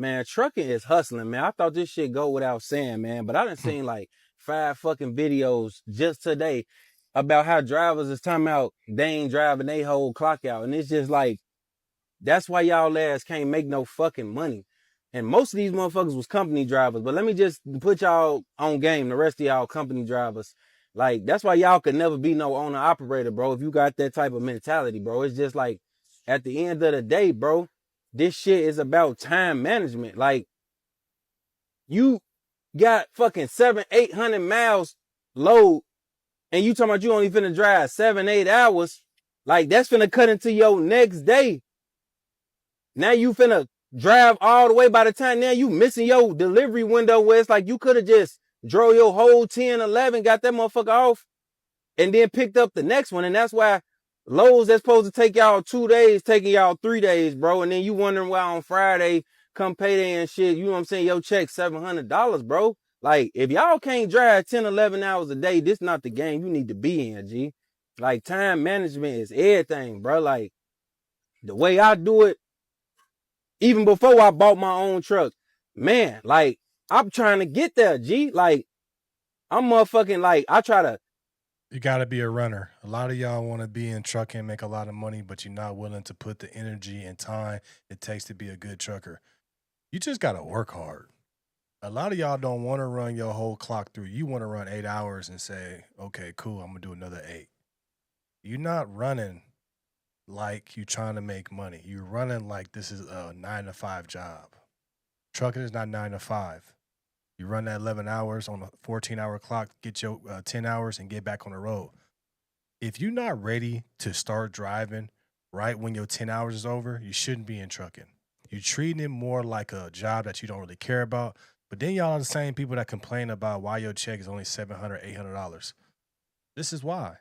man, trucking is hustling, man. I thought this shit go without saying, man, but I done seen like 5 fucking videos just today about how drivers is talking about they ain't driving they whole clock out. And it's just like, that's why y'all ass can't make no fucking money. And most of these motherfuckers was company drivers. But let me just put y'all on game, the rest of y'all company drivers. Like, that's why y'all could never be no owner operator, bro, if you got that type of mentality, bro. It's just like, at the end of the day, bro, this shit is about time management. Like, you got fucking 700-800 miles load, and you talking about you only finna drive 7-8 hours. Like, that's finna cut into your next day. Now you finna drive all the way. By the time now you missing your delivery window where it's like you could have just drove your whole 10, 11, got that motherfucker off, and then picked up the next one. And that's why loads that's supposed to take y'all 2 days, taking y'all 3 days, bro. And then you wondering why on Friday, come payday and shit, you know what I'm saying, your check $700, bro. Like, if y'all can't drive 10, 11 hours a day, this not the game you need to be in, G. Like, time management is everything, bro. Like, the way I do it, even before I bought my own truck, man, like, I'm trying to get there, G. Like, I'm motherfucking, like, I try to. You got to be a runner. A lot of y'all want to be in trucking, make a lot of money, but you're not willing to put the energy and time it takes to be a good trucker. You just got to work hard. A lot of y'all don't want to run your whole clock through. You want to run 8 hours and say, okay, cool, I'm going to do another 8. You're not running like you're trying to make money. You're running like this is a 9-to-5 job. Trucking is not 9 to 5. You run that 11 hours on a 14-hour clock, get your 10 hours, and get back on the road. If you're not ready to start driving right when your 10 hours is over, you shouldn't be in trucking. You're treating it more like a job that you don't really care about. But then y'all are the same people that complain about why your check is only $700, $800. This is why.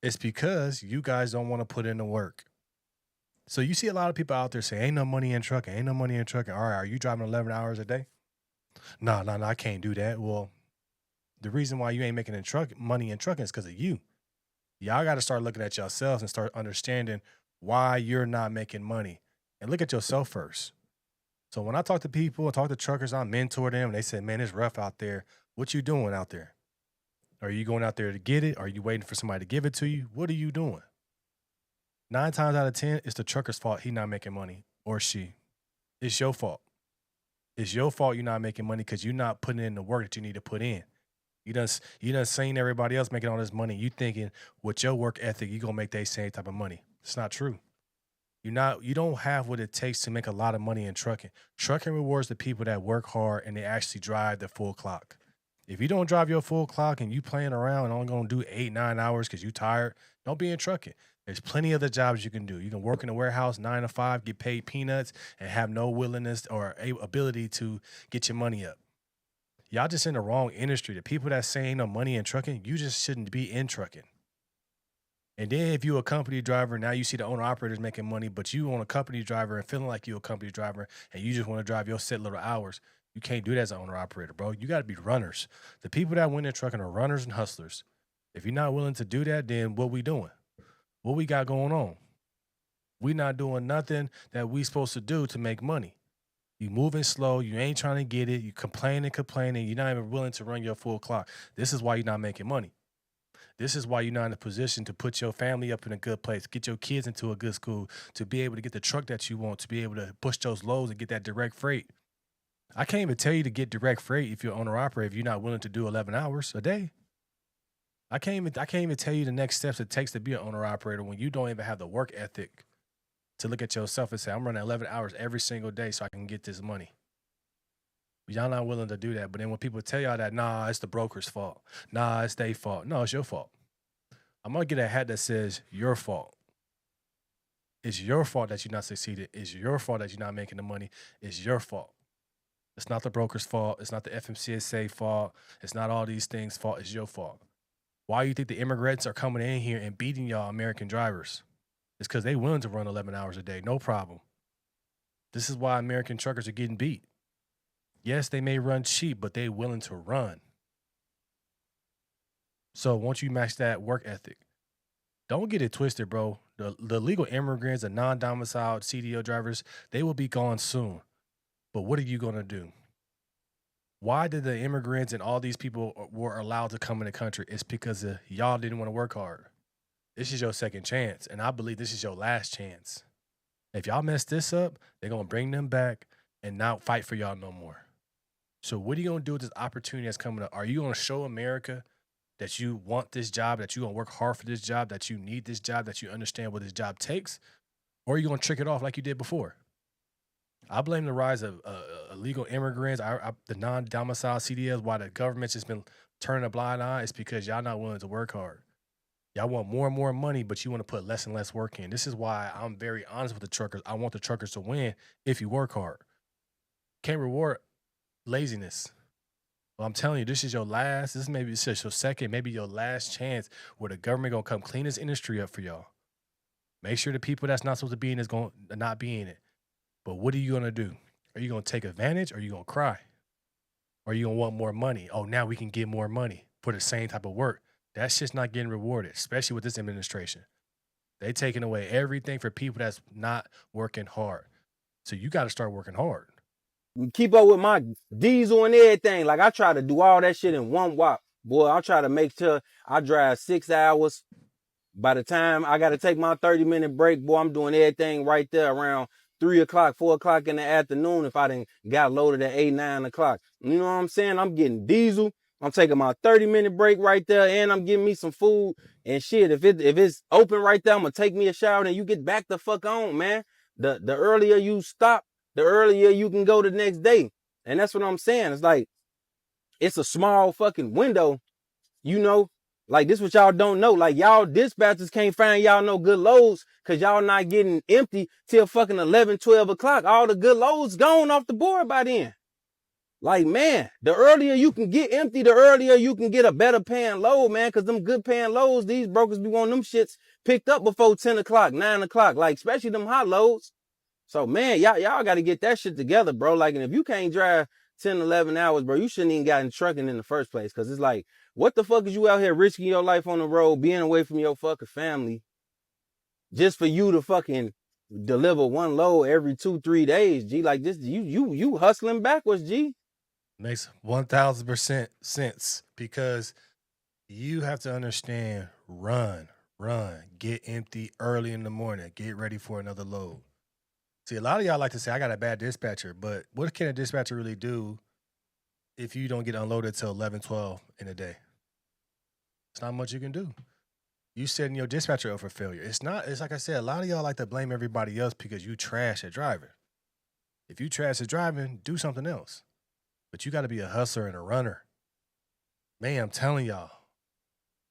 It's because you guys don't want to put in the work. So you see a lot of people out there say, ain't no money in trucking, ain't no money in trucking. All right, are you driving 11 hours a day? No, I can't do that. Well, the reason why you ain't making money in trucking is because of you. Y'all got to start looking at yourselves and start understanding why you're not making money. And look at yourself first. So when I talk to people, I talk to truckers, I mentor them, and they say, man, it's rough out there. What you doing out there? Are you going out there to get it? Are you waiting for somebody to give it to you? What are you doing? 9 times out of 10, it's the trucker's fault he not making money, or she. It's your fault. It's your fault you're not making money because you're not putting in the work that you need to put in. You done seen everybody else making all this money. You thinking with your work ethic, you're going to make that same type of money. It's not true. You don't have what it takes to make a lot of money in trucking. Trucking rewards the people that work hard and they actually drive the full clock. If you don't drive your full clock and you playing around and only going to do 8-9 hours because you tired, don't be in trucking. There's plenty of other jobs you can do. You can work in a warehouse 9 to 5, get paid peanuts, and have no willingness or ability to get your money up. Y'all just in the wrong industry. The people that say ain't no money in trucking, you just shouldn't be in trucking. And then if you a company driver, now you see the owner operators making money, but you on a company driver and feeling like you a company driver and you just want to drive your set little hours. You can't do that as an owner operator, bro. You got to be runners. The people that win in trucking are runners and hustlers. If you're not willing to do that, then what we doing? What we got going on? We not doing nothing that we supposed to do to make money. You moving slow. You ain't trying to get it. You complaining. You're not even willing to run your full clock. This is why you're not making money. This is why you're not in a position to put your family up in a good place, get your kids into a good school, to be able to get the truck that you want, to be able to push those loads and get that direct freight. I can't even tell you to get direct freight if you're an owner operator if you're not willing to do 11 hours a day. I can't even tell you the next steps it takes to be an owner operator when you don't even have the work ethic to look at yourself and say, I'm running 11 hours every single day so I can get this money. But y'all not willing to do that. But then when people tell y'all that, nah, it's the broker's fault. Nah, it's their fault. No, it's your fault. I'm going to get a hat that says your fault. It's your fault that you're not succeeded. It's your fault that you're not making the money. It's your fault. It's not the broker's fault. It's not the FMCSA fault. It's not all these things' fault. It's your fault. Why do you think the immigrants are coming in here and beating y'all American drivers? It's because they willing to run 11 hours a day. No problem. This is why American truckers are getting beat. Yes, they may run cheap, but they willing to run. So once you match that work ethic, don't get it twisted, bro. The legal immigrants, the non-domiciled CDL drivers, they will be gone soon. But what are you going to do? Why did the immigrants and all these people were allowed to come in the country? It's because y'all didn't want to work hard. This is your second chance, and I believe this is your last chance. If y'all mess this up, they're going to bring them back and not fight for y'all no more. So what are you going to do with this opportunity that's coming up? Are you going to show America that you want this job, that you're going to work hard for this job, that you need this job, that you understand what this job takes? Or are you going to trick it off like you did before? I blame the rise of illegal immigrants, the non-domiciled CDLs, why the government's just been turning a blind eye. It's because y'all not willing to work hard. Y'all want more and more money, but you want to put less and less work in. This is why I'm very honest with the truckers. I want the truckers to win if you work hard. Can't reward laziness. Well, I'm telling you, this is your last, this maybe it's just your second, maybe your last chance where the government gonna come clean this industry up for y'all. Make sure the people that's not supposed to be in is going to not be in it. But what are you gonna do? Are you gonna take advantage or are you gonna cry? Or are you gonna want more money? Oh, now we can get more money for the same type of work. That's just not getting rewarded, especially with this administration. They taking away everything for people that's not working hard. So you got to start working hard. Keep up with my diesel and everything. Like I try to do all that shit in one walk. Boy, I try to make sure I drive 6 hours. By the time I got to take my 30-minute break, boy, I'm doing everything right there around 3 o'clock, 4 o'clock in the afternoon if I didn't got loaded at 8, 9 o'clock. You know what I'm saying? I'm getting diesel. I'm taking my 30-minute break right there, and I'm getting me some food and shit. If it's open right there, I'm gonna take me a shower and you get back the fuck on, man. The earlier you stop, the earlier you can go the next day. And that's what I'm saying. It's like, it's a small fucking window, you know. Like, this what y'all don't know. Like, y'all dispatchers can't find y'all no good loads because y'all not getting empty till fucking 11, 12 o'clock. All the good loads gone off the board by then. Like, man, the earlier you can get empty, the earlier you can get a better paying load, man, because them good paying loads, these brokers be wanting them shits picked up before 10 o'clock, 9 o'clock, like, especially them hot loads. So, man, y'all got to get that shit together, bro. Like, and if you can't drive 10, 11 hours, bro, you shouldn't even got in trucking in the first place. Because it's like, what the fuck is you out here risking your life on the road, being away from your fucking family, just for you to fucking deliver one load every 2-3 days, G? Like, this, you hustling backwards, G. Makes 1,000% sense because you have to understand, run, get empty early in the morning, get ready for another load. See, a lot of y'all like to say, I got a bad dispatcher, but what can a dispatcher really do if you don't get unloaded till 11, 12 in a day? It's not much you can do. You setting your dispatcher up for failure. It's like I said, a lot of y'all like to blame everybody else because you trash at driving. If you trash at driving, do something else. But you got to be a hustler and a runner. Man, I'm telling y'all.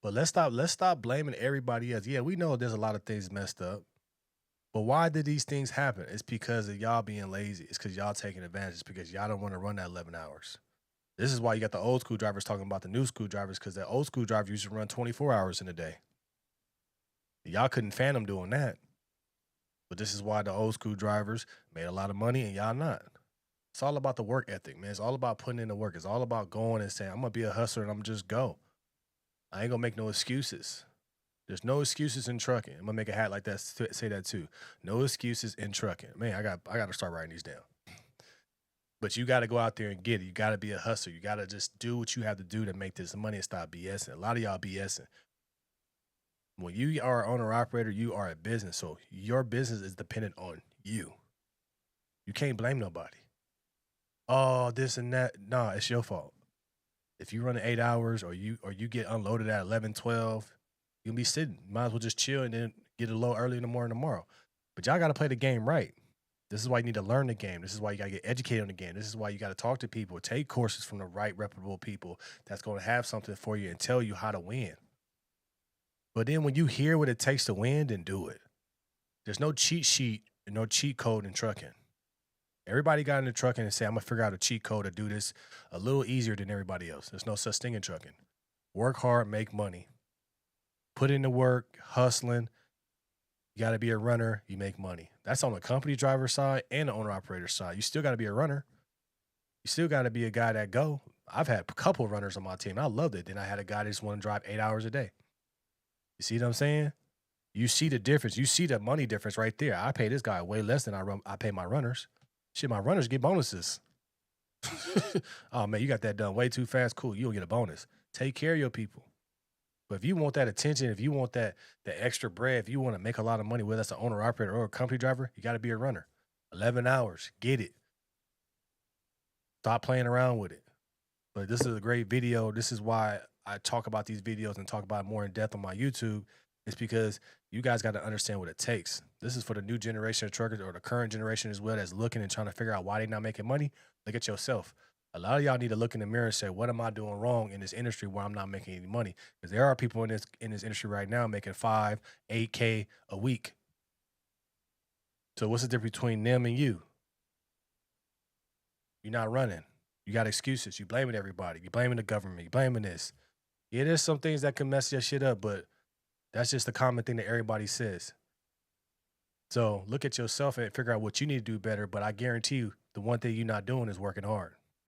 But let's stop blaming everybody else. Yeah, we know there's a lot of things messed up. But why did these things happen? It's because of y'all being lazy. It's because y'all taking advantage. It's because y'all don't want to run that 11 hours. This is why you got the old school drivers talking about the new school drivers, because the old school driver used to run 24 hours in a day. Y'all couldn't fathom doing that. But this is why the old school drivers made a lot of money and y'all not. It's all about the work ethic, man. It's all about putting in the work. It's all about going and saying, I'm going to be a hustler and I'm just go. I ain't going to make no excuses. There's no excuses in trucking. I'm going to make a hat like that, say that too. No excuses in trucking. Man, I got to start writing these down. But you got to go out there and get it. You got to be a hustler. You got to just do what you have to do to make this money and stop BSing. A lot of y'all BSing. When you are an owner-operator, you are a business. So your business is dependent on you. You can't blame nobody. Oh, this and that. Nah, it's your fault. If you run 8 hours or you get unloaded at 11, 12, you'll be sitting. Might as well just chill and then get a load early in the morning tomorrow. But y'all got to play the game right. This is why you need to learn the game. This is why you got to get educated on the game. This is why you got to talk to people, take courses from the right, reputable people that's going to have something for you and tell you how to win. But then when you hear what it takes to win, then do it. There's no cheat sheet and no cheat code in trucking. Everybody got into trucking and say, I'm going to figure out a cheat code to do this a little easier than everybody else. There's no such thing in trucking. Work hard, make money. Put in the work, hustling. You got to be a runner, you make money. That's on the company driver side and the owner-operator side. You still got to be a runner. You still got to be a guy that go. I've had a couple of runners on my team. I loved it. Then I had a guy that just want to drive 8 hours a day. You see what I'm saying? You see the difference. You see the money difference right there. I pay this guy way less than I pay my runners. Shit, my runners get bonuses. Oh man, you got that done way too fast. Cool, you don't get a bonus. Take care of your people. But if you want that attention, if you want that extra bread, if you want to make a lot of money, whether that's an owner operator or a company driver, you got to be a runner. 11 hours, get it. Stop playing around with it. But this is a great video. This is why I talk about these videos and talk about it more in depth on my YouTube. It's because you guys got to understand what it takes. This is for the new generation of truckers or the current generation as well that's looking and trying to figure out why they're not making money. Look at yourself. A lot of y'all need to look in the mirror and say, what am I doing wrong in this industry where I'm not making any money? Because there are people in this industry right now making 5, 8K a week. So what's the difference between them and you? You're not running. You got excuses. You blaming everybody. You blaming the government. You blaming this. Yeah, there's some things that can mess your shit up, but that's just the common thing that everybody says. So look at yourself and figure out what you need to do better. But I guarantee you, the one thing you're not doing is working hard.